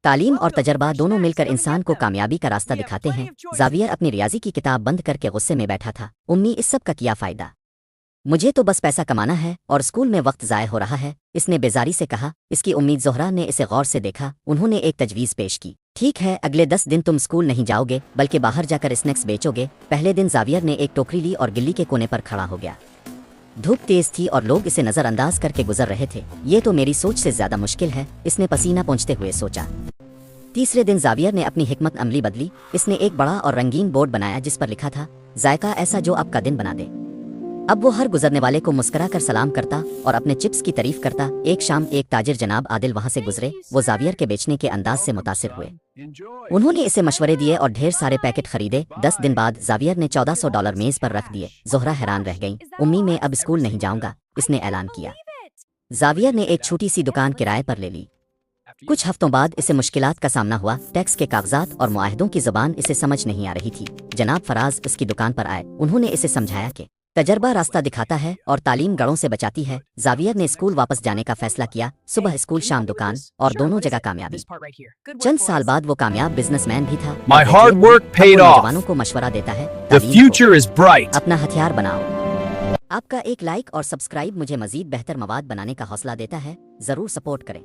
تعلیم اور تجربہ دونوں مل کر انسان کو کامیابی کا راستہ دکھاتے ہیں۔ زاویہ اپنی ریاضی کی کتاب بند کر کے غصے میں بیٹھا تھا۔ امی، اس سب کا کیا فائدہ؟ مجھے تو بس پیسہ کمانا ہے اور اسکول میں وقت ضائع ہو رہا ہے، اس نے بیزاری سے کہا۔ اس کی امید زہرا نے اسے غور سے دیکھا۔ انہوں نے ایک تجویز پیش کی۔ ٹھیک ہے، اگلے 10 دن تم اسکول نہیں جاؤ گے بلکہ باہر جا کر اسنیکس بیچو گے۔ پہلے دن زاویہ نے ایک ٹوکری لی اور گلی کے کونے پر کھڑا ہو گیا۔ دھوپ تیز تھی اور لوگ اسے نظر انداز کر کے گزر رہے تھے۔ یہ تو میری سوچ سے زیادہ مشکل ہے، اس نے پسینہ پونچھتے ہوئے سوچا۔ تیسرے دن زاویہ نے اپنی حکمت عملی بدلی۔ اس نے ایک بڑا اور رنگین بورڈ بنایا جس پر لکھا تھا، ذائقہ ایسا جو آپ کا دن بنا دے۔ اب وہ ہر گزرنے والے کو مسکرا کر سلام کرتا اور اپنے چپس کی تعریف کرتا۔ ایک شام ایک تاجر جناب عادل وہاں سے گزرے۔ وہ زاویہ کے بیچنے کے انداز سے متاثر ہوئے۔ انہوں نے اسے مشورے دیے اور ڈھیر سارے پیکٹ خریدے۔ 10 دن بعد زاویہ نے $1400 میز پر رکھ دیے۔ زہرا حیران رہ گئیں۔ امی، میں اب اسکول نہیں جاؤں گا، اس نے اعلان کیا۔ زاویہ نے ایک چھوٹی سی دکان کرائے پر لے لی۔ کچھ ہفتوں بعد اسے مشکلات کا سامنا ہوا۔ ٹیکس کے کاغذات اور معاہدوں کی زبان اسے سمجھ نہیں آ رہی تھی۔ جناب فراز اس کی دکان پر آئے۔ انہوں نے اسے سمجھایا کہ تجربہ راستہ دکھاتا ہے اور تعلیم گڑوں سے بچاتی ہے۔ زاویہ نے اسکول واپس جانے کا فیصلہ کیا۔ صبح اسکول، شام دکان، اور دونوں جگہ کامیابی۔ چند سال بعد وہ کامیاب بزنس مین بھی تھا۔ My hard work paid off. نوجوانوں کو مشورہ دیتا ہے، The تعلیم future is bright. کو اپنا ہتھیار بناؤ۔ آپ کا ایک لائک اور سبسکرائب مجھے مزید بہتر مواد بنانے کا حوصلہ دیتا ہے، ضرور سپورٹ کریں۔